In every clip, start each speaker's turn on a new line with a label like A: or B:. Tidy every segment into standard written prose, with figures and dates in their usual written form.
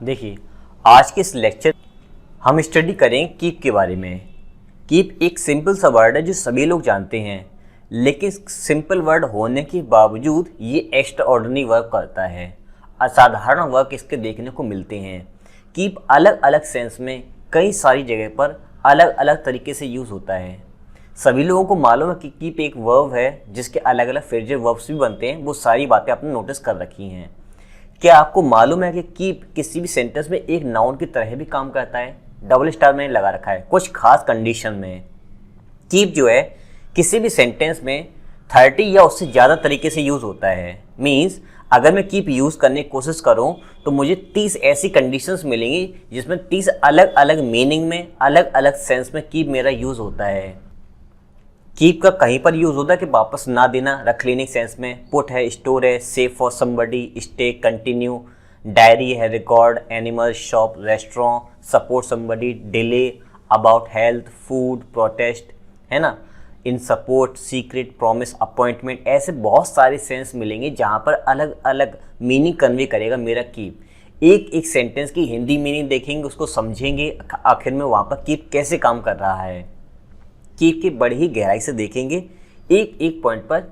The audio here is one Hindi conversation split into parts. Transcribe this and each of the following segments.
A: देखिए, आज के इस लेक्चर हम स्टडी करें कीप के बारे में। कीप एक सिंपल सा वर्ड है जो सभी लोग जानते हैं, लेकिन सिंपल वर्ड होने के बावजूद ये एक्स्ट्रा ऑर्डिनरी वर्क करता है। असाधारण वर्क इसके देखने को मिलते हैं। कीप अलग अलग सेंस में कई सारी जगह पर अलग अलग तरीके से यूज़ होता है। सभी लोगों को मालूम है कि कीप एक वर्ब है जिसके अलग अलग फ्रेजल वर्ब्स भी बनते हैं। वो सारी बातें आपने नोटिस कर रखी हैं। क्या आपको मालूम है कि कीप किसी भी सेंटेंस में एक नाउन की तरह भी काम करता है? डबल स्टार मैंने लगा रखा है। कुछ खास कंडीशन में कीप जो है किसी भी सेंटेंस में 30 या उससे ज़्यादा तरीके से यूज़ होता है। मीन्स अगर मैं कीप यूज़ करने की कोशिश करूं तो मुझे 30 ऐसी कंडीशंस मिलेंगी जिसमें 30 अलग अलग मीनिंग में, अलग अलग सेंस में कीप मेरा यूज़ होता है। कीप का कहीं पर यूज़ होता है कि वापस ना देना, रख लेने के सेंस में। पुट है, स्टोर है, save for somebody, stay, continue. Diary है, record, animal, shop, restaurant, support somebody, delay, about health, food, protest, है ना। In support, secret, promise, appointment. ऐसे बहुत सारे सेंस मिलेंगे जहाँ पर अलग अलग मीनिंग कन्वे करेगा मेरा कीप। एक एक सेंटेंस की हिंदी मीनिंग देखेंगे, उसको समझेंगे, आखिर में वहाँ पर कीप कैसे काम कर रहा है, कीप की बड़ी ही गहराई से देखेंगे, एक एक पॉइंट पर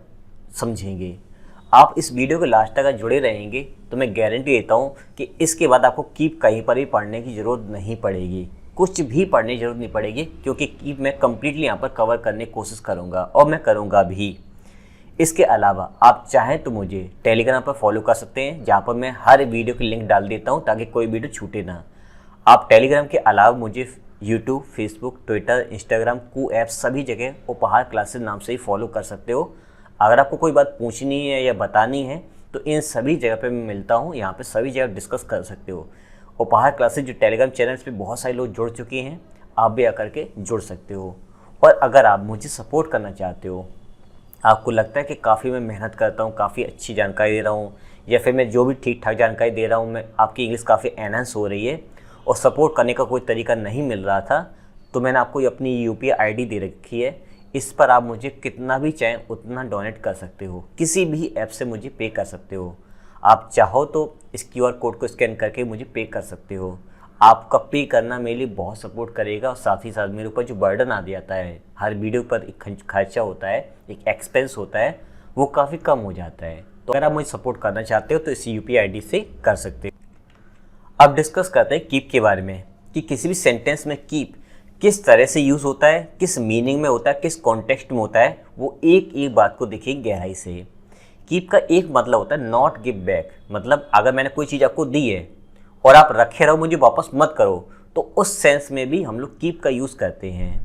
A: समझेंगे। आप इस वीडियो के लास्ट तक जुड़े रहेंगे तो मैं गारंटी देता हूँ कि इसके बाद आपको कीप कहीं पर भी पढ़ने की ज़रूरत नहीं पड़ेगी, कुछ भी पढ़ने की ज़रूरत नहीं पड़ेगी, क्योंकि कीप मैं कम्प्लीटली यहाँ पर कवर करने की कोशिश करूँगा और मैं करूँगा भी। इसके अलावा आप चाहें तो मुझे टेलीग्राम पर फॉलो कर सकते हैं, जहाँ पर मैं हर वीडियो की लिंक डाल देता हूँ ताकि कोई वीडियो छूटे ना। आप टेलीग्राम के अलावा मुझे यूट्यूब, फेसबुक, ट्विटर, इंस्टाग्राम, कू ऐप सभी जगह उपहार क्लासेस नाम से ही फॉलो कर सकते हो। अगर आपको कोई बात पूछनी है या बतानी है तो इन सभी जगह पे मैं मिलता हूँ, यहाँ पे सभी जगह डिस्कस कर सकते हो। उपहार क्लासेस जो टेलीग्राम चैनल्स पे बहुत सारे लोग जुड़ चुके हैं, आप भी आकर के जुड़ सकते हो। और अगर आप मुझे सपोर्ट करना चाहते हो, आपको लगता है कि काफ़ी मैं मेहनत करता हूँ, काफ़ी अच्छी जानकारी दे रहा हूँ, या फिर मैं जो भी ठीक ठाक जानकारी दे रहा हूँ, मैं आपकी इंग्लिश काफ़ी एनहांस हो रही है और सपोर्ट करने का कोई तरीका नहीं मिल रहा था, तो मैंने आपको अपनी यूपीआई आईडी दे रखी है। इस पर आप मुझे कितना भी चाहें उतना डोनेट कर सकते हो, किसी भी ऐप से मुझे पे कर सकते हो। आप चाहो तो इस क्यूआर कोड को स्कैन करके मुझे पे कर सकते हो। आपका पे करना मेरे लिए बहुत सपोर्ट करेगा और साथ ही साथ मेरे ऊपर जो बर्डन आ जाता है, हर वीडियो पर एक खर्चा होता है, एक एक्सपेंस होता है, वो काफ़ी कम हो जाता है। तो अगर आप मुझे सपोर्ट करना चाहते हो तो इस यूपीआई आईडी से कर सकते हो। अब डिस्कस करते हैं कीप के बारे में कि किसी भी सेंटेंस में कीप किस तरह से यूज़ होता है, किस मीनिंग में होता है, किस कॉन्टेक्स्ट में होता है। वो एक एक बात को देखिए गहराई से। कीप का एक मतलब होता है नॉट गिव बैक, मतलब अगर मैंने कोई चीज़ आपको दी है और आप रखे रहो, मुझे वापस मत करो, तो उस सेंस में भी हम लोग कीप का यूज़ करते हैं।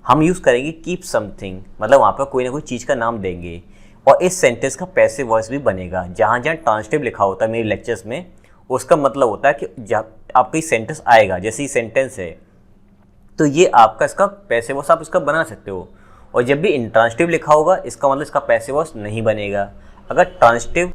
A: हम यूज़ करेंगे कीप समथिंग, मतलब वहाँ पर कोई ना कोई चीज़ का नाम देंगे और इस सेंटेंस का पैसिव वॉइस भी बनेगा। जहाँ जहाँ ट्रांसलेटिव लिखा होता है मेरे लेक्चर्स में, उसका मतलब होता है कि जब आपका ये सेंटेंस आएगा, जैसे ये सेंटेंस है तो ये आपका इसका पैसिव वॉइस आप इसका बना सकते हो। और जब भी इंट्रांसिटिव लिखा होगा इसका मतलब इसका पैसिव वॉइस नहीं बनेगा। अगर ट्रांसिटिव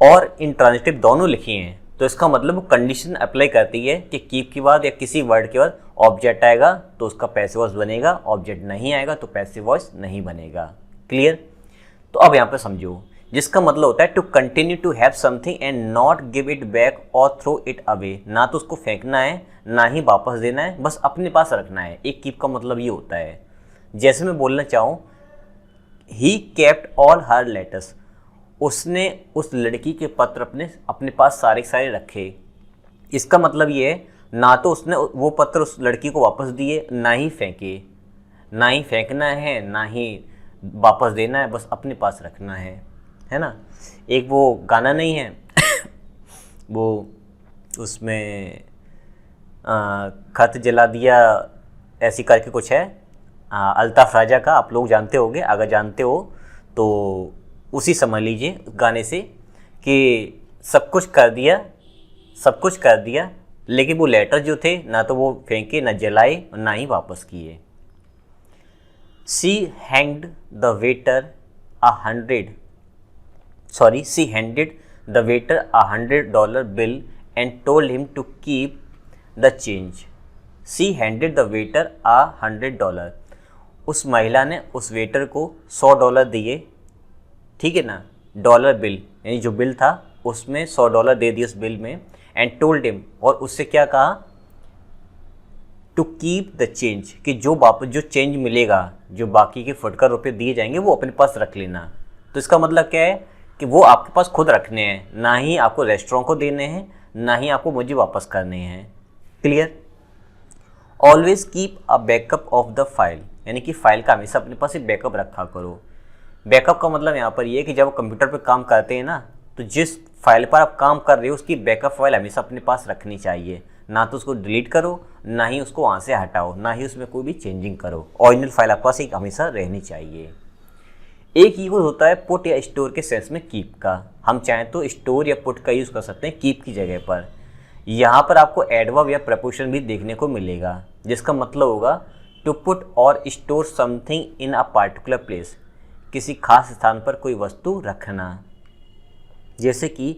A: और इंट्रांसिटिव दोनों लिखी हैं तो इसका मतलब वो कंडीशन अप्लाई करती है कि कीप के बाद या किसी वर्ड के बाद ऑब्जेक्ट आएगा तो उसका पैसिव वॉइस बनेगा, ऑब्जेक्ट नहीं आएगा तो पैसिव वॉइस नहीं बनेगा। क्लियर? तो अब यहाँ पे समझो, जिसका मतलब होता है to continue to have something and not give it back और थ्रो इट अवे। ना तो उसको फेंकना है ना ही वापस देना है, बस अपने पास रखना है। एक कीप का मतलब ये होता है। जैसे मैं बोलना चाहूँ, he kept all her letters, उसने उस लड़की के पत्र अपने पास सारे रखे। इसका मतलब ये है ना तो उसने वो पत्र उस लड़की को वापस दिए, ना ही फेंके। ना ही फेंकना है ना ही वापस देना है, बस अपने पास रखना है ना। एक वो गाना नहीं है वो उसमें खत जला दिया ऐसी करके कुछ है, अल्ताफ राजा का, आप लोग जानते होंगे। अगर जानते हो तो उसी समझ लीजिए गाने से कि सब कुछ कर दिया लेकिन वो लेटर जो थे ना तो वो फेंके, ना जलाए और ना ही वापस किए। She handed the waiter $100 bill and told him to keep the change. She handed the waiter $100. उस महिला ने उस वेटर को $100 दिए, ठीक है ना, डॉलर बिल, यानी जो बिल था उसमें $100 दे दिए उस बिल में, एंड टोल्ड हिम, और उससे क्या कहा, टू कीप द चेंज, कि जो वापस जो चेंज मिलेगा, जो बाकी के फुटकर रुपये दिए जाएंगे वो अपने पास रख लेना। तो इसका मतलब क्या है कि वो आपके पास खुद रखने हैं, ना ही आपको रेस्टोरेंट को देने हैं, ना ही आपको मुझे वापस करने हैं। Clear. Always keep a backup of the file, यानी कि फाइल का हमेशा अपने पास एक बैकअप रखा करो। बैकअप का मतलब यहाँ पर ये है कि जब आप कंप्यूटर पर काम करते हैं ना, तो जिस फाइल पर आप काम कर रहे हो उसकी बैकअप फाइल हमेशा अपने पास रखनी चाहिए। ना तो उसको डिलीट करो, ना ही उसको वहाँ से हटाओ, ना ही उसमें कोई भी चेंजिंग करो। ओरिजिनल फाइल आपके पास एक हमेशा रहनी चाहिए। एक यूज होता है पुट या स्टोर के सेंस में कीप का। हम चाहें तो स्टोर या पुट का यूज़ कर सकते हैं कीप की जगह पर। यहाँ पर आपको एडवर्ब या प्रपोजिशन भी देखने को मिलेगा, जिसका मतलब होगा टू पुट और store something in a particular place, किसी खास स्थान पर कोई वस्तु रखना। जैसे कि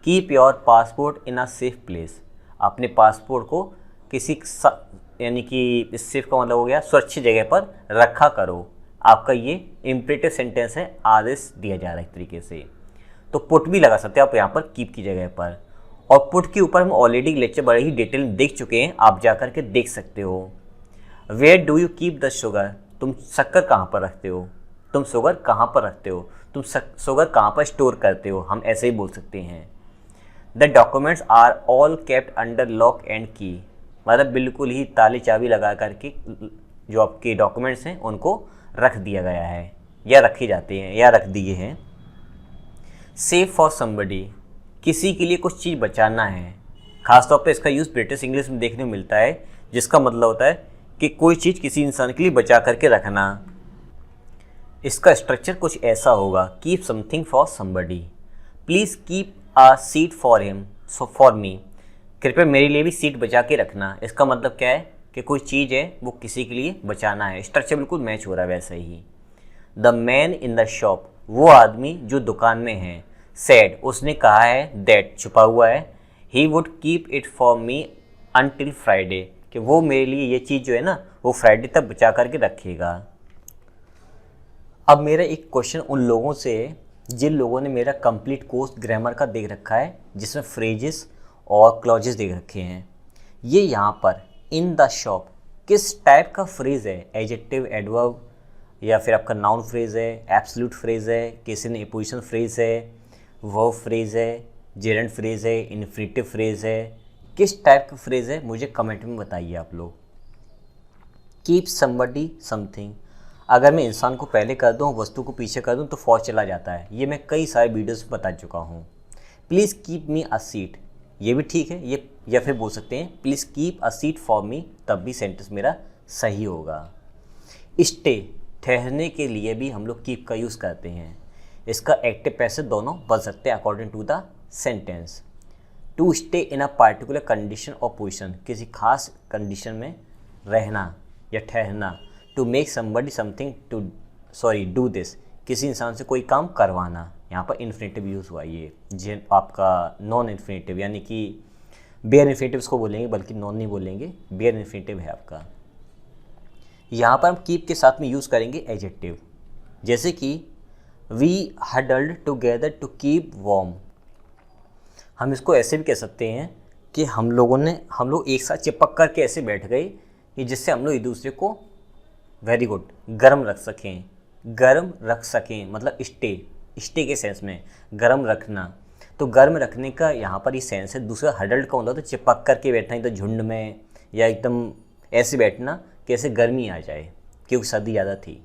A: keep your passport in a safe place, अपने पासपोर्ट को किसी यानी कि इस सेफ का मतलब हो गया सुरक्षित जगह पर रखा करो। आपका ये इम्परेटिव सेंटेंस है, आदेश दिया जा रहा है एक तरीके से। तो पुट भी लगा सकते हैं आप यहाँ पर कीप की जगह पर। और पुट के ऊपर हम ऑलरेडी लेक्चर बड़े ही डिटेल में देख चुके हैं, आप जा कर के देख सकते हो। Where do you keep the sugar, तुम शक्कर कहाँ पर रखते हो, तुम शुगर कहाँ पर रखते हो, तुम शुगर कहाँ पर स्टोर करते हो, हम ऐसे ही बोल सकते हैं। The documents are all kept under lock and key, मतलब बिल्कुल ही ताले चाबी लगा करके जो आपके डॉक्यूमेंट्स हैं उनको रख दिया गया है, या रखे जाते हैं, या रख दिए हैं। सेव फॉर समबडी, किसी के लिए कुछ चीज़ बचाना है। खासतौर पर इसका यूज़ ब्रिटिश इंग्लिश में देखने को मिलता है, जिसका मतलब होता है कि कोई चीज़ किसी इंसान के लिए बचा करके रखना। इसका स्ट्रक्चर कुछ ऐसा होगा, keep something for somebody, please keep a seat for him, so for me, कृपया मेरे लिए भी सीट बचा के रखना। इसका मतलब क्या है कि कोई चीज़ है वो किसी के लिए बचाना है। स्ट्रक्चर बिल्कुल मैच हो रहा है वैसे ही। The man in the shop, वो आदमी जो दुकान में है, सेड, उसने कहा है, दैट छुपा हुआ है, he would keep it for me until Friday, कि वो मेरे लिए ये चीज़ जो है ना वो फ्राइडे तक बचा करके रखेगा। अब मेरा एक क्वेश्चन उन लोगों से है जिन लोगों ने मेरा कंप्लीट कोर्स ग्रामर का देख रखा है, जिसमें फ्रेजेस और क्लॉजेस देख रखे हैं। ये यहाँ पर इन द शॉप किस टाइप का फ्रेज है, एडजेक्टिव, एडवर्ब, या फिर आपका नाउन फ्रेज है, एब्सोल्यूट फ्रेज है, किसी ने पोजीशन फ्रेज है, वर्ब फ्रेज है, जेरेंट फ्रेज है, इन्फिनिटिव फ्रेज है, किस टाइप का फ्रेज है मुझे कमेंट में बताइए आप लोग। कीप समबडी समथिंग, अगर मैं इंसान को पहले कर दूँ, वस्तु को पीछे कर दूँ तो फॉर चला जाता है, ये मैं कई सारे वीडियोस में बता चुका हूँ। Please keep me a seat, ये भी ठीक है, ये या फिर बोल सकते हैं please keep a seat for me, तब भी सेंटेंस मेरा सही होगा। स्टे, ठहरने के लिए भी हम लोग कीप का यूज़ करते हैं। इसका एक्टिव पैसिव दोनों बन सकते हैं according to the sentence. To stay in a particular condition और पोजिशन, किसी खास कंडीशन में रहना या ठहरना। To make somebody something to do this, किसी इंसान से कोई काम करवाना। यहाँ पर इन्फिनेटिव यूज़ हुआ, ये जिन आपका नॉन इन्फिनेटिव, यानी कि बेयर इन्फिनेटिव इसको बोलेंगे, बल्कि नॉन नहीं बोलेंगे, बेयर इन्फिनेटिव है आपका। यहाँ पर हम कीप के साथ में यूज़ करेंगे एडजेक्टिव, जैसे कि we huddled together to keep warm. हम इसको ऐसे भी कह सकते हैं कि हम लोग एक साथ चिपक कर के ऐसे बैठ गए कि जिससे हम लोग एक दूसरे को वेरी गुड गर्म रख सकें। गर्म रख सकें मतलब स्टे के सेंस में गर्म रखना। तो गर्म रखने का यहाँ पर ये सेंस है। दूसरा हडल्ड का मतलब तो चिपक कर के बैठना, एकदम झुंड में या एकदम ऐसे बैठना कि ऐसे गर्मी आ जाए, क्योंकि सर्दी ज़्यादा थी।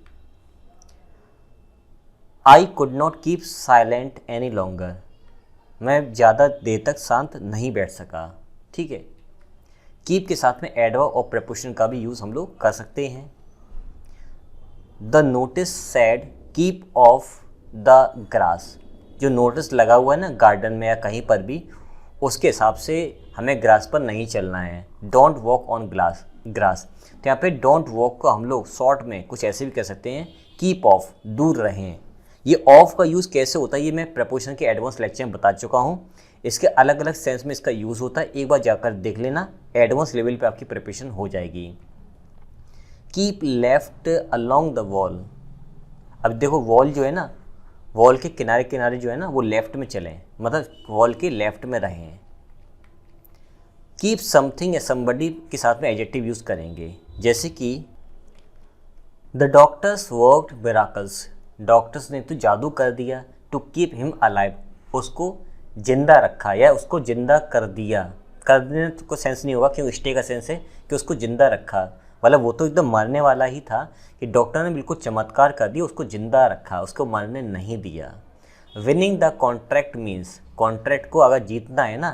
A: I could not keep silent any longer, मैं ज़्यादा देर तक शांत नहीं बैठ सका। ठीक है, कीप के साथ में एडवर्ब और प्रपोजिशन का भी यूज़ हम लोग कर सकते हैं। The notice said keep of the grass, जो नोटिस लगा हुआ है ना गार्डन में या कहीं पर भी, उसके हिसाब से हमें ग्रास पर नहीं चलना है। डोंट वॉक ऑन ग्रास, तो यहाँ पे डोंट वॉक को हम लोग शॉर्ट में कुछ ऐसे भी कह सकते हैं, कीप ऑफ, दूर रहें। ये ऑफ का यूज़ कैसे होता है ये मैं प्रपोजिशन के एडवांस लेक्चर में बता चुका हूँ। इसके अलग अलग सेंस में इसका यूज़ होता है, एक बार जाकर देख लेना, एडवांस लेवल पे आपकी प्रिपरेशन हो जाएगी। Keep left along the wall, अब देखो वॉल जो है ना, वॉल के किनारे किनारे जो है ना वो लेफ्ट में चलें, मतलब वॉल के लेफ्ट में रहें। कीप समथिंग या समबडी के साथ में एडजेक्टिव यूज़ करेंगे, जैसे कि the doctors worked miracles, doctors ने तो जादू कर दिया, टू कीप हिम अलाइव, उसको जिंदा रखा या उसको जिंदा कर दिया। कर देने तो कोई सेंस नहीं होगा, क्यों स्टे का सेंस है कि उसको जिंदा रखा, मतलब वो तो एकदम मरने वाला ही था कि डॉक्टर ने बिल्कुल चमत्कार कर दिया, उसको जिंदा रखा, उसको मरने नहीं दिया। Winning the contract means, contract को अगर जीतना है ना,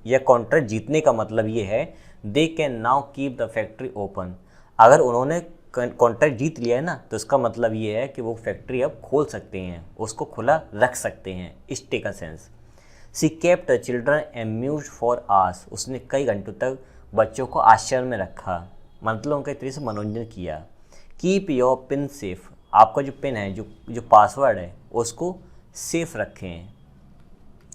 A: या कॉन्ट्रैक्ट जीतने का मतलब ये है they can now keep the factory open, अगर उन्होंने कॉन्ट्रैक्ट जीत लिया है ना तो इसका मतलब ये है कि वो फैक्ट्री अब खोल सकते हैं, उसको खुला रख सकते हैं, स्टे का sense. She kept the children amused for hours, उसने कई घंटों तक बच्चों को आश्चर्य में रखा, मतलब उनका एक तरीके से मनोरंजन किया। कीप योर पिन सेफ, आपका जो पिन है, जो पासवर्ड है उसको सेफ रखें,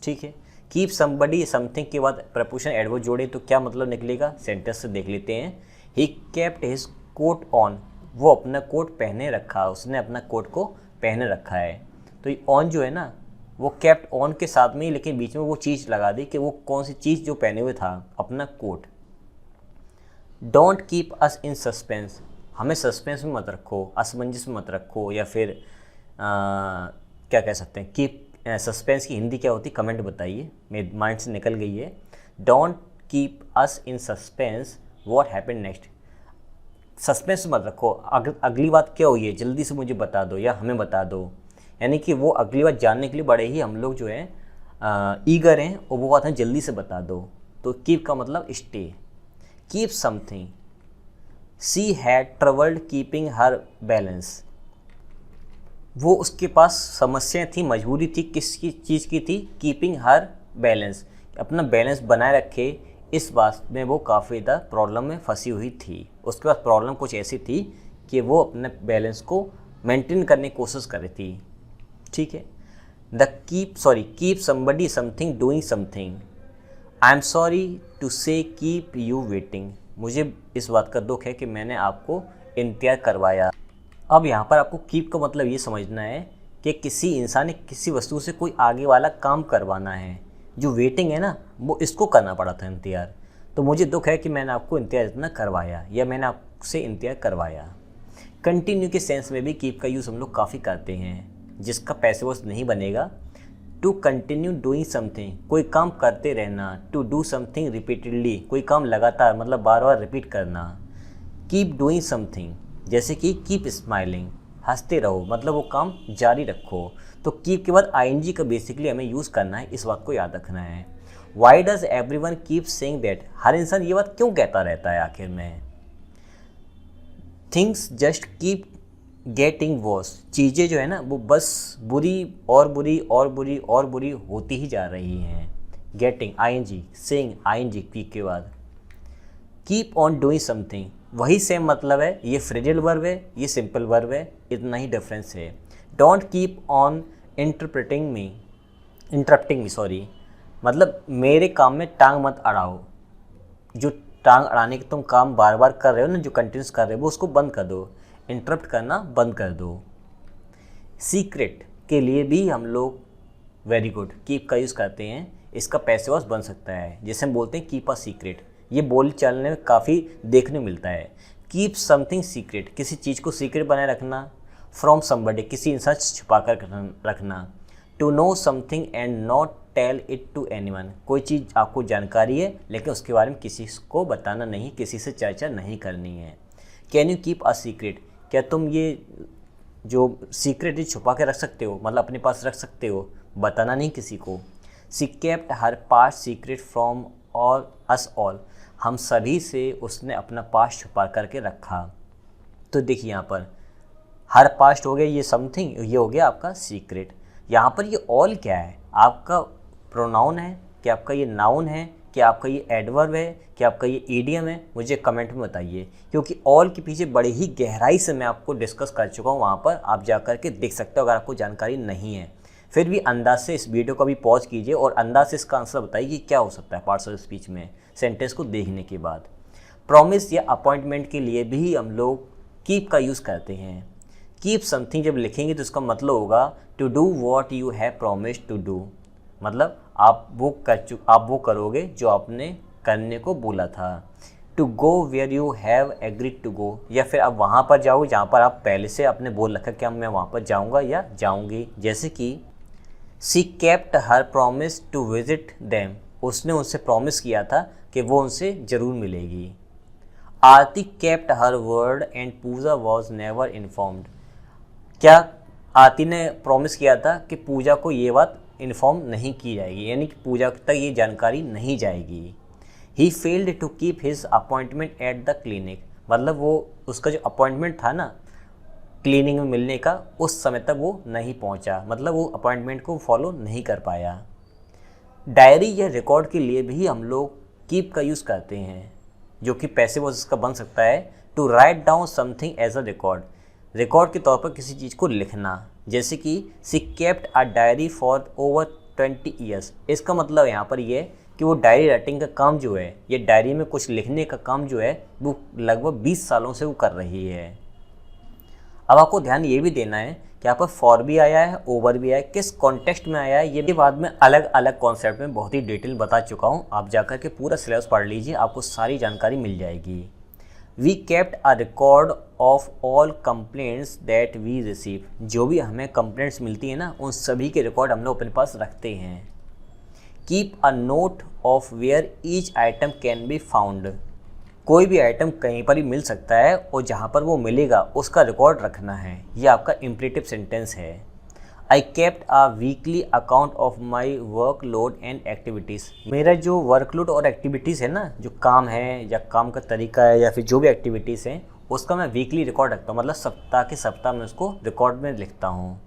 A: ठीक है। कीप समबडी समथिंग के बाद प्रपोजिशन एडवर्ब जोड़े तो क्या मतलब निकलेगा, सेंटेंस से देख लेते हैं। He kept his coat on, वो अपना कोट पहने रखा, उसने अपना कोट को पहने रखा है। तो ये ऑन जो है ना वो केप्ट ऑन के साथ में ही, लेकिन बीच में वो चीज़ लगा दी कि वो कौन सी चीज़ जो पहने हुए था, अपना coat. Don't keep us in suspense, हमें सस्पेंस में मत रखो, असमंजस में मत रखो, या फिर क्या कह सकते हैं, कीप सस्पेंस की हिंदी क्या होती, कमेंट बताइए, मेरे माइंड से निकल गई है। Don't keep us in suspense what happened next, suspense मत रखो, अगली बात क्या हुई है जल्दी से मुझे बता दो या हमें बता दो, यानी कि वो अगली बात जानने के लिए बड़े ही हम लोग जो है ईगर हैं और वो बात है जल्दी से बता दो। तो कीप का मतलब stay. Keep something, she had troubled keeping her balance, वो उसके पास समस्याएं थी, मजबूरी थी, किसकी चीज़ की थी, कीपिंग हर बैलेंस, अपना बैलेंस बनाए रखे, इस बात में वो काफ़ी ज़्यादा प्रॉब्लम में फंसी हुई थी। उसके पास प्रॉब्लम कुछ ऐसी थी कि वो अपने बैलेंस को मेंटेन करने की कोशिश कर रही थी, ठीक है। Keep somebody something doing something, I am sorry to say keep you waiting, मुझे इस बात का दुख है कि मैंने आपको इंतजार करवाया। अब यहाँ पर आपको कीप का मतलब ये समझना है कि किसी इंसान ने किसी वस्तु से कोई आगे वाला काम करवाना है, जो वेटिंग है ना वो इसको करना पड़ा था इंतजार, तो मुझे दुख है कि मैंने आपको इंतजार इतना करवाया या मैंने आपसे इंतजार करवाया। कंटिन्यू के सेंस में भी कीप का यूज़ हम लोग काफ़ी करते हैं, जिसका पैसे वॉस नहीं बनेगा। टू कंटिन्यू डूइंग समथिंग, कोई काम करते रहना, टू डू समथिंग रिपीटेडली, कोई काम लगातार मतलब बार बार रिपीट करना। कीप डूइंग समथिंग, जैसे कि कीप स्माइलिंग, हंसते रहो, मतलब वो काम जारी रखो। तो कीप के बाद आईएनजी का बेसिकली हमें यूज़ करना है, इस बात को याद रखना है। Why does everyone keep saying that, हर इंसान ये बात क्यों कहता रहता है आखिर में। Things just keep getting worse, चीज़ें जो है ना वो बस बुरी और बुरी और बुरी और बुरी होती ही जा रही हैं। Getting ING, saying ING keep के बाद। कीप ऑन डूइंग समथिंग, वही सेम मतलब है, ये फ्रेजल वर्ब है, ये सिंपल वर्ब है, इतना ही डिफरेंस है। Don't keep on interrupting me sorry, मतलब मेरे काम में टांग मत अड़ाओ, जो टांग अड़ाने के तुम काम बार बार कर रहे हो ना, जो कंटिन्यूस कर रहे हो वो उसको बंद कर दो, इंटरप्ट करना बंद कर दो। सीक्रेट के लिए भी हम लोग वेरी गुड कीप का यूज़ करते हैं, इसका पैसे वॉस बन सकता है, जैसे हम बोलते हैं कीप अ सीक्रेट, ये बोल चालने में काफ़ी देखने मिलता है। कीप समथिंग सीक्रेट, किसी चीज़ को सीक्रेट बनाए रखना। फ्रॉम समबडी, किसी इंसान से छुपा कर रखना। To know something and not tell it to anyone, कोई चीज़ आपको जानकारी है लेकिन उसके बारे में किसी को बताना नहीं, किसी से चर्चा नहीं करनी है। Can you keep a secret, क्या तुम ये जो सीक्रेट छुपा के रख सकते हो, मतलब अपने पास रख सकते हो, बताना नहीं किसी को। She kept her past secret from और अस ऑल, हम सभी से उसने अपना पास्ट छुपा करके रखा। तो देखिए यहाँ पर हर पास्ट हो गया ये समथिंग, ये हो गया आपका सीक्रेट। यहाँ पर ये ऑल क्या है, आपका प्रोनाउन है कि आपका ये नाउन है कि आपका ये एडवर्ब है कि आपका ये ईडियम है, मुझे कमेंट में बताइए, क्योंकि ऑल के पीछे बड़ी ही गहराई से मैं आपको डिस्कस कर चुका हूँ, वहाँ पर आप जा कर के देख सकते हो अगर आपको जानकारी नहीं है। फिर भी अंदाज से इस वीडियो को भी पॉज कीजिए और अंदाज से इसका आंसर बताइए कि क्या हो सकता है पार्ट्स ऑफ स्पीच में सेंटेंस को देखने के बाद। प्रॉमिस या अपॉइंटमेंट के लिए भी हम लोग कीप का यूज़ करते हैं। कीप समथिंग जब लिखेंगे तो इसका मतलब होगा to do what you have promise to do, मतलब आप वो करोगे जो आपने करने को बोला था। To go where you have agreed to go, या फिर आप वहाँ पर जाओ जहाँ पर आप पहले से आपने बोल रखा कि मैं वहाँ पर जाऊँगा या जाऊँगी। जैसे कि she kept her promise to visit them, उसने उनसे प्रॉमिस किया था कि वो उनसे ज़रूर मिलेगी। Aarti kept her word and Puja was never informed, क्या आरती ने प्रॉमिस किया था कि पूजा को ये बात इन्फॉर्म नहीं की जाएगी, यानी कि पूजा तक ये जानकारी नहीं जाएगी। He failed to keep his appointment at the clinic, मतलब वो उसका जो अपॉइंटमेंट था ना क्लिनिक में मिलने का, उस समय तक वो नहीं पहुंचा, मतलब वो अपॉइंटमेंट को फॉलो नहीं कर पाया। डायरी या रिकॉर्ड के लिए भी हम लोग कीप का यूज़ करते हैं, जो कि पैसिव वॉइस का बन सकता है। To write down something as a record, record के तौर पर किसी चीज़ को लिखना। जैसे कि she kept a diary for over 20 years, इसका मतलब यहाँ पर ये है कि वो डायरी राइटिंग का काम जो है, ये डायरी में कुछ लिखने का काम जो है, वो लगभग 20 सालों से वो कर रही है। अब आपको ध्यान ये भी देना है कि यहाँ पर फॉर भी आया है, ओवर भी आया है, किस कॉन्टेक्स्ट में आया है ये भी बाद में अलग अलग कॉन्सेप्ट में बहुत ही डिटेल बता चुका हूँ। आप जाकर के पूरा सिलेबस पढ़ लीजिए, आपको सारी जानकारी मिल जाएगी। We kept a record of all complaints that we receive, जो भी हमें कंप्लेंट्स मिलती है ना, उन सभी के रिकॉर्ड हम लोग अपने पास रखते हैं। Keep a note of where each item can be found, कोई भी आइटम कहीं पर ही मिल सकता है और जहाँ पर वो मिलेगा उसका रिकॉर्ड रखना है। ये आपका इम्परेटिव सेंटेंस है। I kept a weekly account of my workload and activities, मेरा जो वर्कलोड और एक्टिविटीज़ है ना, जो काम है या काम का तरीका है या फिर जो भी एक्टिविटीज़ हैं, उसका मैं वीकली रिकॉर्ड रखता हूँ, मतलब सप्ताह के सप्ताह में उसको रिकॉर्ड में लिखता हूँ।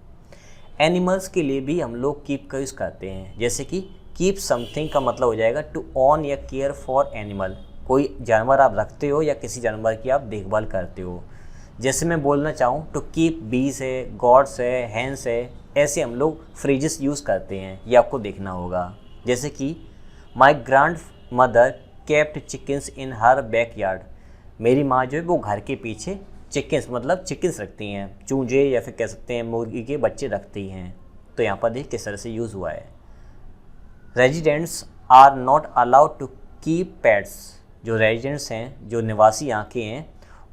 A: एनिमल्स के लिए भी हम लोग कीप का यूज़ करते हैं, जैसे कि कीप समथिंग का मतलब हो जाएगा टू ऑन या केयर फॉर एनिमल, कोई जानवर आप रखते हो या किसी जानवर की आप देखभाल करते हो। जैसे मैं बोलना चाहूँ तो कीप बीस है, गॉड्स है, हैंस है, ऐसे हम लोग फ्रेजेस यूज़ करते हैं, ये आपको देखना होगा। जैसे कि my grand mother kept chickens in her back yard, मेरी माँ जो है वो घर के पीछे चिकन्स मतलब चिकन्स रखती हैं, चूजे या फिर कह सकते हैं मुर्गी के बच्चे रखती हैं। तो यहाँ पर देख किस तरह से यूज़ हुआ है। Residents are not allowed to keep pets, जो रेजिडेंट्स हैं, जो निवासी यहाँ के हैं,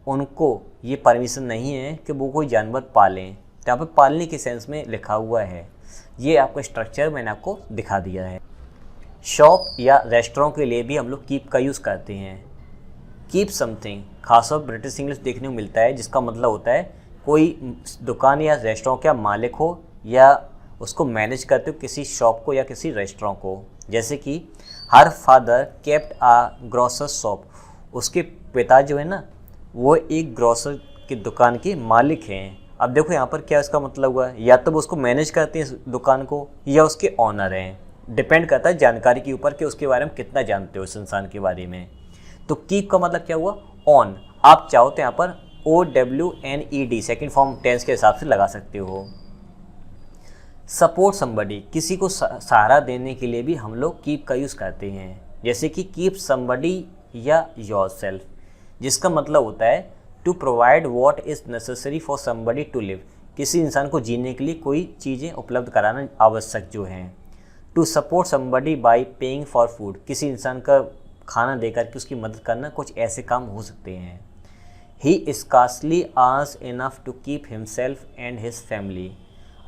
A: उनको ये परमिशन नहीं है कि वो कोई जानवर पालें। तो यहाँ पर पालने के सेंस में लिखा हुआ है। ये आपका स्ट्रक्चर मैंने आपको दिखा दिया है। शॉप या रेस्टोरेंट के लिए भी हम लोग कीप का यूज़ करते हैं। कीप समथिंग खासतौर ब्रिटिश इंग्लिश देखने को मिलता है, जिसका मतलब होता है कोई दुकान या रेस्टोरेंट का मालिक हो या उसको मैनेज करते हो किसी शॉप को या किसी रेस्टोरेंट को। जैसे कि हर फादर केप्ट आ ग्रोसर शॉप, उसके पिता जो है ना वो एक ग्रोसर की दुकान के मालिक हैं। अब देखो यहाँ पर क्या इसका मतलब हुआ, या तो वो उसको मैनेज करते हैं इस दुकान को या उसके ऑनर हैं, डिपेंड करता है जानकारी के ऊपर कि उसके बारे में कितना जानते हो इस इंसान के बारे में। तो कीप का मतलब क्या हुआ, ऑन। आप चाहो तो यहाँ पर OWNED सेकेंड फॉर्म टेंस के हिसाब से लगा सकते हो। सपोर्ट समबडी, किसी को सहारा देने के लिए भी हम लोग कीप का यूज़ करते हैं। जैसे कि कीप समबडी या योरसेल्फ, जिसका मतलब होता है to provide what is necessary for somebody to live, किसी इंसान को जीने के लिए कोई चीज़ें उपलब्ध कराना आवश्यक जो हैं। To support somebody by paying for food, किसी इंसान का खाना देकर के उसकी मदद करना, कुछ ऐसे काम हो सकते हैं। He scarcely earns enough to keep himself and his family,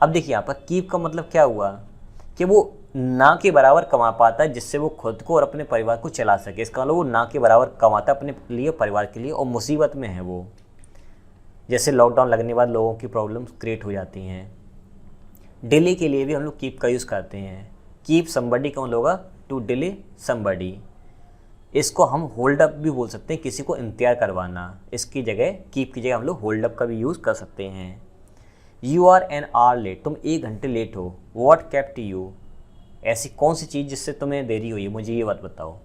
A: अब देखिए यहाँ पर कीप का मतलब क्या हुआ कि वो ना के बराबर कमा पाता है जिससे वो खुद को और अपने परिवार को चला सके। इसका मतलब वो ना के बराबर कमाता है अपने लिए, परिवार के लिए, और मुसीबत में है वो। जैसे लॉकडाउन लगने के बाद लोगों की प्रॉब्लम्स क्रिएट हो जाती हैं। डिले के लिए भी हम लोग कीप का यूज़ करते हैं। कीप समबडी का मतलब होगा टू डिले समबडी। इसको हम होल्ड अप भी बोल सकते हैं, किसी को इंतजार करवाना। इसकी जगह कीप की जगह हम लोग होल्ड अप का भी यूज़ कर सकते हैं। You are an hour late, तुम 1 घंटे लेट हो। वॉट केप्ट यू, ऐसी कौन सी चीज़ जिससे तुम्हें देरी हुई है, मुझे ये बात बताओ।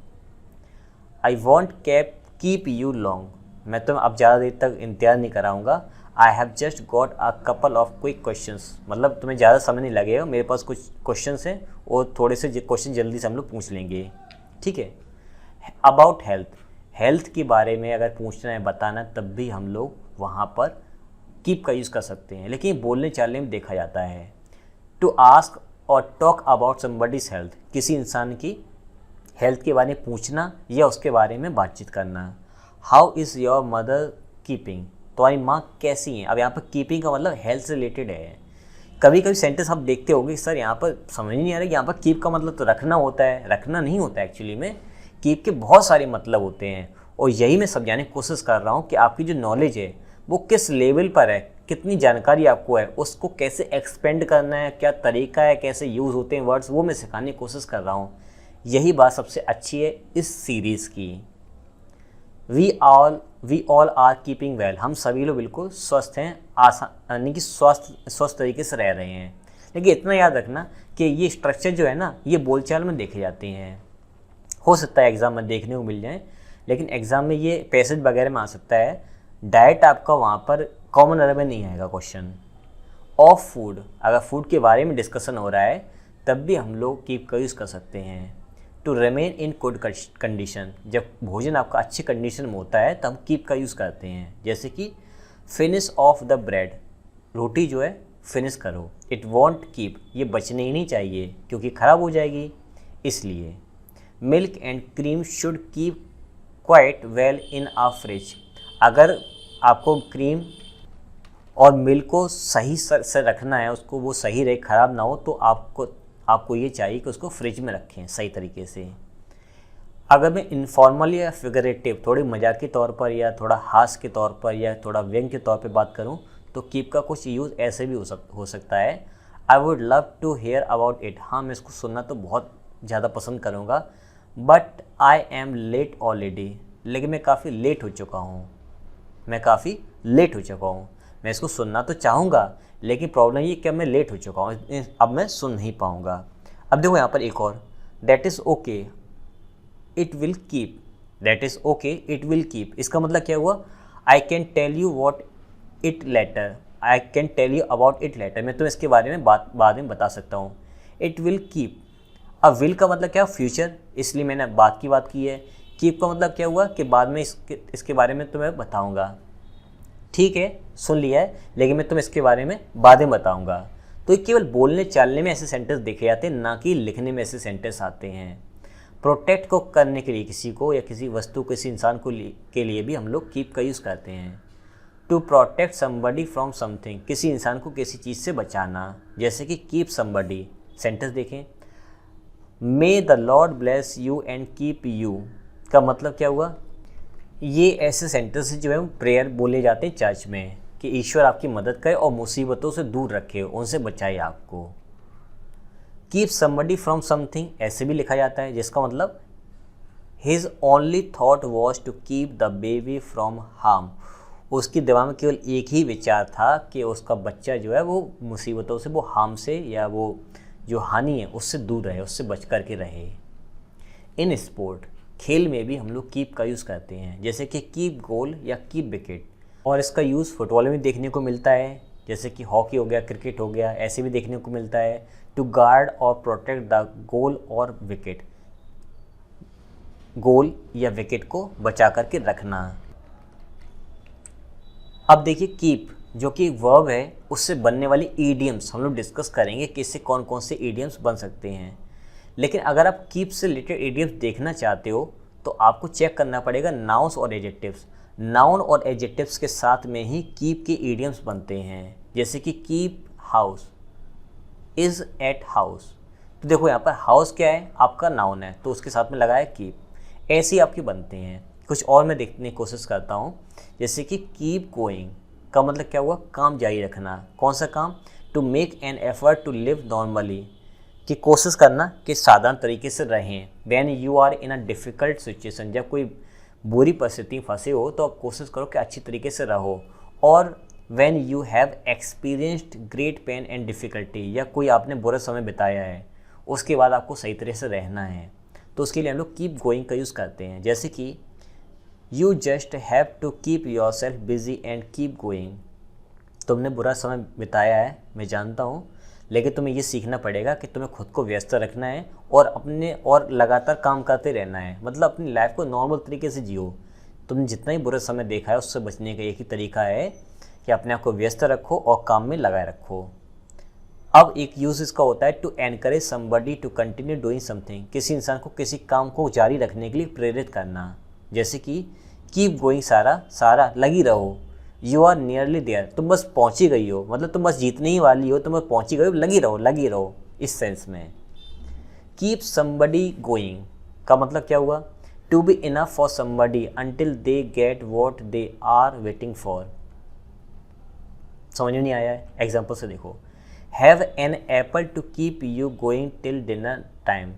A: I want keep you long, मैं तुम्हें अब ज़्यादा देर तक इंतजार नहीं कराऊंगा। I have just got a couple of quick questions, मतलब तुम्हें ज़्यादा समय नहीं लगेगा, मेरे पास कुछ क्वेश्चंस हैं और थोड़े से क्वेश्चन जल्दी से हम लोग पूछ लेंगे, ठीक है। अबाउट हेल्थ, हेल्थ के बारे में अगर पूछना है, बताना, तब भी हम लोग वहाँ पर कीप का यूज़ कर सकते हैं, लेकिन बोलने चालने में देखा जाता है। टू आस्क और टॉक अबाउट समबडीज हेल्थ, किसी इंसान की हेल्थ के बारे में पूछना या उसके बारे में बातचीत करना। How is your mother keeping, तुम्हारी माँ कैसी हैं। अब यहाँ पर कीपिंग का मतलब हेल्थ से रिलेटेड है। कभी कभी सेंटेंस आप देखते होंगे सर यहाँ पर समझ नहीं आ रहा कि यहाँ पर कीप का मतलब तो रखना होता है, रखना नहीं होता है। एक्चुअली में कीप के बहुत सारे मतलब होते हैं और यही मैं समझाने की कोशिश कर रहा हूँ कि आपकी जो नॉलेज है वो किस लेवल पर है, कितनी जानकारी आपको है, उसको कैसे एक्सपेंड करना है, क्या तरीका है, कैसे यूज़ होते हैं वर्ड्स, वो मैं सिखाने की कोशिश कर रहा हूँ। यही बात सबसे अच्छी है इस सीरीज़ की। We all are keeping well, हम सभी लोग बिल्कुल स्वस्थ हैं, यानी कि स्वस्थ तरीके से रह रहे हैं। लेकिन इतना याद रखना कि ये स्ट्रक्चर जो है ना, ये बोलचाल में देखे जाते हैं। हो सकता है एग्ज़ाम में देखने को मिल जाए, लेकिन एग्ज़ाम में ये पैसेज वगैरह में आ सकता है। डाइट आपका वहाँ पर कॉमन एरर में नहीं आएगा क्वेश्चन। ऑफ फूड, अगर फूड के बारे में डिस्कशन हो रहा है तब भी हम लोग कीप का यूज़ कर सकते हैं। To remain in good condition, जब भोजन आपका अच्छी कंडीशन में होता है तब कीप का यूज़ करते हैं। जैसे कि फिनिश ऑफ द ब्रेड, रोटी जो है फिनिश करो। इट वॉन्ट कीप, ये बचने ही नहीं चाहिए क्योंकि ख़राब हो जाएगी इसलिए। Milk and cream should keep quite well in a fridge, अगर आपको क्रीम और मिल्क को सही से रखना है, उसको वो सही रहे, ख़राब ना हो, तो आपको ये चाहिए कि उसको फ्रिज में रखें सही तरीके से। अगर मैं इनफॉर्मल या फिगरेटिव, थोड़ी मजाक के तौर पर या थोड़ा हास्य के तौर पर या थोड़ा व्यंग के तौर पर बात करूं तो कीप का कुछ यूज़ ऐसे भी हो सकता है। I would love to hear about it, हाँ मैं इसको सुनना तो बहुत ज़्यादा पसंद करूँगा। But I am late already, लेकिन मैं काफ़ी लेट हो चुका हूँ, मैं इसको सुनना तो चाहूँगा लेकिन प्रॉब्लम ये कि मैं लेट हो चुका हूँ, अब मैं सुन नहीं पाऊँगा। अब देखो यहाँ पर एक और, that is okay it will keep, that is okay it will keep, इसका मतलब क्या हुआ? I can tell you what it later, I can tell you about it later, मैं तुम्हें इसके बारे में बाद में बता सकता हूँ। इट विल कीप, अब विल का मतलब क्या? फ्यूचर, इसलिए मैंने बात की है। कीप का मतलब क्या हुआ कि बाद में इसके बारे में तुम्हें बताऊँगा। ठीक है, सुन लिया है, लेकिन मैं तुम्हें इसके बारे में बाद में बताऊंगा। तो ये केवल बोलने चालने में ऐसे सेंटेंस देखे जाते हैं, ना कि लिखने में ऐसे सेंटेंस आते हैं। प्रोटेक्ट को करने के लिए किसी को या किसी वस्तु, किसी इंसान के लिए भी हम लोग कीप का यूज़ करते हैं। To protect somebody from something, किसी इंसान को किसी चीज़ से बचाना, जैसे कि कीप समबडी। सेंटेंस देखें, मे the Lord bless you and keep you, का मतलब क्या हुआ? ये ऐसे सेंटेंस जो है प्रेयर बोले जाते हैं चर्च में कि ईश्वर आपकी मदद करे और मुसीबतों से दूर रखे, उनसे बचाए आपको। कीप समबडी फ्रॉम समथिंग ऐसे भी लिखा जाता है, जिसका मतलब his only thought was to keep the baby from harm, उसकी दिमाग में केवल एक ही विचार था कि उसका बच्चा जो है वो मुसीबतों से, वो हार्म से या वो जो हानि है उससे दूर रहे, उससे बच कर के रहे। इन स्पोर्ट, खेल में भी हम लोग कीप का यूज़ करते हैं, जैसे कि कीप गोल या कीप विकेट, और इसका यूज़ फुटबॉल में देखने को मिलता है, जैसे कि हॉकी हो गया, क्रिकेट हो गया, ऐसे भी देखने को मिलता है। टू गार्ड और प्रोटेक्ट द गोल और विकेट, गोल या विकेट को बचा करके रखना। अब देखिए कीप जो कि वर्ब है, उससे बनने वाली ईडियम्स हम लोग डिस्कस करेंगे कि इससे कौन कौन से ईडियम्स बन सकते हैं। लेकिन अगर आप कीप से रिलेटेड ईडियम्स देखना चाहते हो तो आपको चेक करना पड़ेगा नाउन्स और एडजेक्टिव्स। नाउन और एडजेक्टिव्स के साथ में ही कीप के ईडियम्स बनते हैं, जैसे कि keep house, is at house. तो देखो यहाँ पर हाउस क्या है? आपका नाउन है, तो उसके साथ में लगा है कीप। ऐसे ही आपके बनते हैं। कुछ और मैं देखने की कोशिश करता हूँ, जैसे कि कीप गोइंग का मतलब क्या हुआ? काम जारी रखना। कौन सा काम? To make an effort to live normally, कि कोशिश करना कि साधारण तरीके से रहें। When you are in a difficult situation, जब कोई बुरी परिस्थिति फंसे हो तो आप कोशिश करो कि अच्छी तरीके से रहो। और when you have experienced great pen and difficulty, या कोई आपने बुरा समय बिताया है उसके बाद आपको सही तरह से रहना है, तो उसके लिए हम लोग कीप गोइंग का यूज़ करते हैं। जैसे कि you just have to keep yourself busy and keep going, तुमने बुरा समय बिताया है मैं जानता हूँ, लेकिन तुम्हें ये सीखना पड़ेगा कि तुम्हें खुद को व्यस्त रखना है और लगातार काम करते रहना है। मतलब अपनी लाइफ को नॉर्मल तरीके से जियो। तुमने जितना ही बुरा समय देखा है उससे बचने का एक ही तरीका है कि अपने आप को व्यस्त रखो और काम में लगाए रखो। अब एक यूज़ इसका होता है to encourage somebody to continue doing something, किसी इंसान को किसी काम को जारी रखने के लिए प्रेरित करना। जैसे कि कीप गोइंग सारा, सारा लगी रहो, यू आर नियरली देयर, तुम बस पहुंची गई हो, मतलब तुम बस जीतने ही वाली हो, तुम बस पहुंची गई हो, लगी रहो, इस सेंस में। कीप समबडी गोइंग का मतलब क्या हुआ, to be enough for somebody until they get what they are waiting for. समझ में नहीं आया है? एग्जाम्पल से देखो, have an apple to keep you going till dinner time.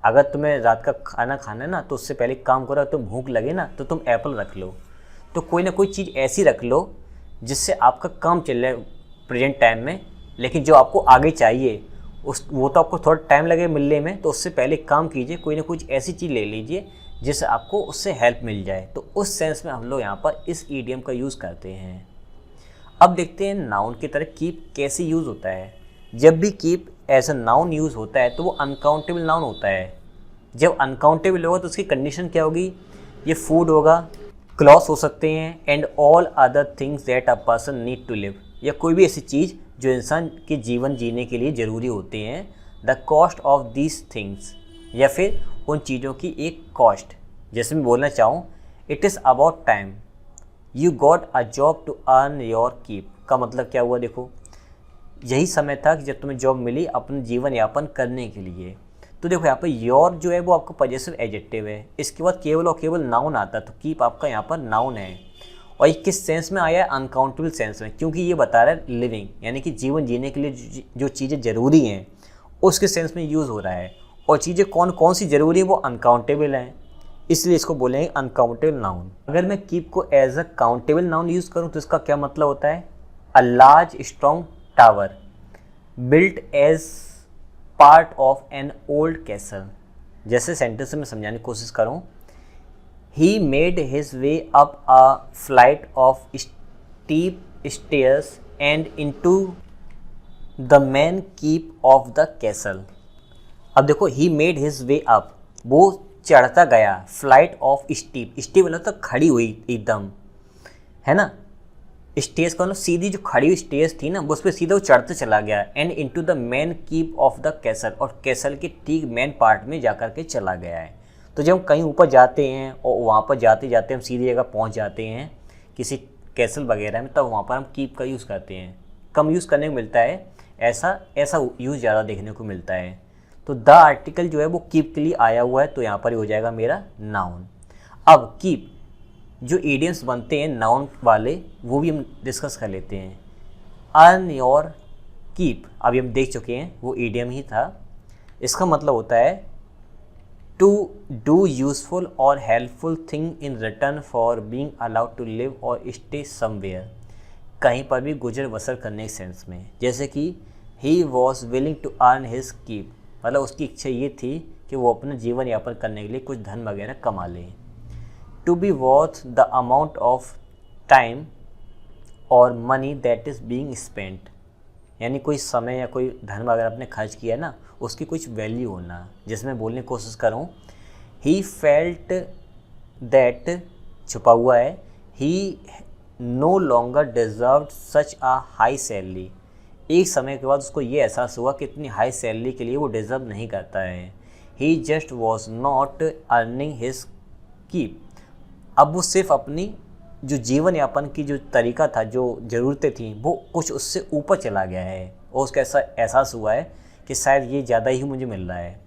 A: अगर तुम्हें रात का खाना खाना है ना, तो उससे पहले काम करो, तुम भूख लगे ना तो तुम एप्पल रख लो। तो कोई ना कोई चीज़ ऐसी रख लो जिससे आपका काम चल रहा है प्रेजेंट टाइम में, लेकिन जो आपको आगे चाहिए वो तो आपको थोड़ा टाइम लगे मिलने में, तो उससे पहले काम कीजिए, कोई ना कुछ ऐसी चीज़ ले लीजिए जिससे आपको उससे हेल्प मिल जाए। तो उस सेंस में हम लोग यहाँ पर इस ईडियम का यूज़ करते हैं। अब देखते हैं नाउन की तरह कीप कैसे यूज़ होता है। जब भी keep as a noun use होता है तो वो अनकाउंटेबल नाउन होता है। जब अनकाउंटेबल होगा तो उसकी कंडीशन क्या होगी, ये फूड होगा, क्लॉथ्स हो सकते हैं, and all other things that a person need to live, या कोई भी ऐसी चीज़ जो इंसान के जीवन जीने के लिए ज़रूरी होते हैं। The cost of these things, या फिर उन चीज़ों की एक कॉस्ट। जैसे मैं बोलना चाहूँ, it is about time you got a job to earn your keep, का मतलब क्या हुआ, देखो यही समय था कि जब तुम्हें जॉब मिली अपने जीवन यापन करने के लिए। तो देखो यहाँ पर योर जो है वो आपका पॉजेसिव एडजेक्टिव है, इसके बाद केवल और केवल नाउन आता है, तो कीप आपका यहाँ पर नाउन है। और ये किस सेंस में आया है, अनकाउंटेबल सेंस में, क्योंकि ये बता रहा है लिविंग, यानी कि जीवन जीने के लिए जो चीज़ें ज़रूरी हैं उसके सेंस में यूज़ हो रहा है। और चीज़ें कौन कौन सी ज़रूरी है वो अनकाउंटेबल हैं, इसलिए इसको बोलेंगे अनकाउंटेबल नाउन। अगर मैं कीप को as a countable noun use करूँ तो इसका क्या मतलब होता है, a large strong tower built as part of an old castle. जैसे सेंटेंस में समझाने की कोशिश करूँ, he made his way up a flight of steep stairs and into the main keep of the castle. अब देखो, he made his way up, वो चढ़ता गया, फ्लाइट ऑफ स्टीप, स्टीप मतलब तो खड़ी हुई एकदम, है ना, स्टेज का मतलब सीधी जो खड़ी हुई स्टेज थी ना उस पर सीधा वो चढ़ते चला गया, and into the main keep of the castle, और कैसल के ठीक मेन पार्ट में जाकर के चला गया है। तो जब हम कहीं ऊपर जाते हैं और वहाँ पर जाते जाते हम सीधी जगह पहुँच जाते हैं किसी कैसल वगैरह में, तब वहाँ पर हम कीप का यूज़ करते हैं। कम यूज़ करने को मिलता है, ऐसा यूज़ ज़्यादा देखने को मिलता है। तो द आर्टिकल जो है वो कीप के लिए आया हुआ है, तो यहाँ पर ही हो जाएगा मेरा नाउन। अब कीप जो इडियम्स बनते हैं नाउन वाले वो भी हम डिस्कस कर लेते हैं। अर्न योर कीप अभी हम देख चुके हैं, वो इडियम ही था। इसका मतलब होता है टू डू यूजफुल और helpful thing in return for being allowed to live और स्टे समवेयर, कहीं पर भी गुजर बसर करने के सेंस में। जैसे कि he was willing to earn his keep, मतलब उसकी इच्छा ये थी कि वो अपना जीवन यापन करने के लिए कुछ धन वगैरह कमा ले। To be worth the amount of time और money that is being spent, यानी कोई समय या कोई धन वगैरह आपने खर्च किया ना उसकी कुछ वैल्यू होना। जिसमें बोलने की कोशिश करूँ, ही फेल्ट दैट छुपा हुआ है, ही नो लॉन्गर डिजर्व्ड सच आ हाई सैलरी, एक समय के बाद उसको ये एहसास हुआ कि इतनी हाई सैलरी के लिए वो डिज़र्व नहीं करता है। He just was not earning his keep, अब वो सिर्फ अपनी जो जीवन यापन की जो तरीका था, जो ज़रूरतें थी, वो कुछ उससे ऊपर चला गया है और उसका ऐसा एहसास हुआ है कि शायद ये ज़्यादा ही मुझे मिल रहा है।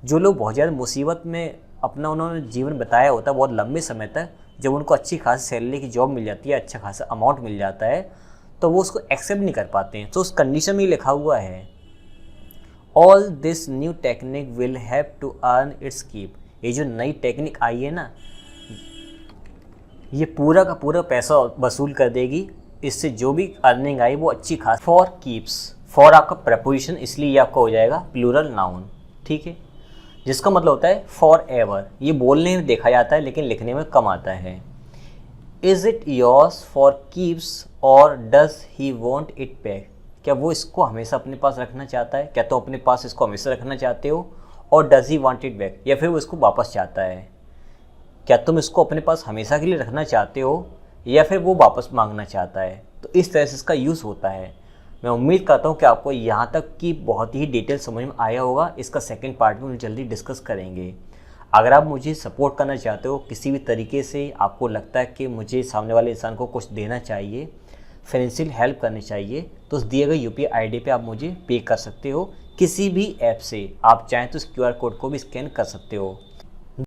A: जो लोग बहुत ज़्यादा मुसीबत में अपना उन्होंने जीवन बताया होता है बहुत लंबे समय तक, जब उनको अच्छी खासी सैलरी की जॉब मिल जाती है, अच्छा खासा अमाउंट मिल जाता है, तो वो उसको एक्सेप्ट नहीं कर पाते हैं। तो उस कंडीशन में लिखा हुआ है, all this new technique will have to earn its keep, ये जो नई टेक्निक आई है ना ये पूरा का पूरा पैसा वसूल कर देगी, इससे जो भी अर्निंग आई वो अच्छी खास। फॉर कीप्स, फॉर आपका प्रपोजिशन, इसलिए ये आपका हो जाएगा प्लूरल नाउन, ठीक है, जिसका मतलब होता है फॉर एवर। ये बोलने में देखा जाता है लेकिन लिखने में कम आता है। Is it yours for keeps और does he want it back, क्या वो इसको हमेशा अपने पास रखना चाहता है, क्या तो अपने पास इसको हमेशा रखना चाहते हो, और does he want it back, या फिर वो इसको वापस चाहता है, क्या तुम इसको अपने पास हमेशा के लिए रखना चाहते हो या फिर वो वापस मांगना चाहता है। तो इस तरह से इसका यूज़ होता है। मैं उम्मीद करता हूँ कि आपको यहाँ तक की बहुत ही डिटेल समझ में आया होगा। इसका सेकंड पार्ट में हम जल्दी डिस्कस करेंगे। अगर आप मुझे सपोर्ट करना चाहते हो किसी भी तरीके से, आपको लगता है कि मुझे सामने वाले इंसान को कुछ देना चाहिए, फाइनेंशियल हेल्प करनी चाहिए, तो उस दिए गए यूपीआई आईडी पे आप मुझे पे कर सकते हो। किसी भी ऐप से आप चाहें तो इस क्यूआर कोड को भी स्कैन कर सकते हो।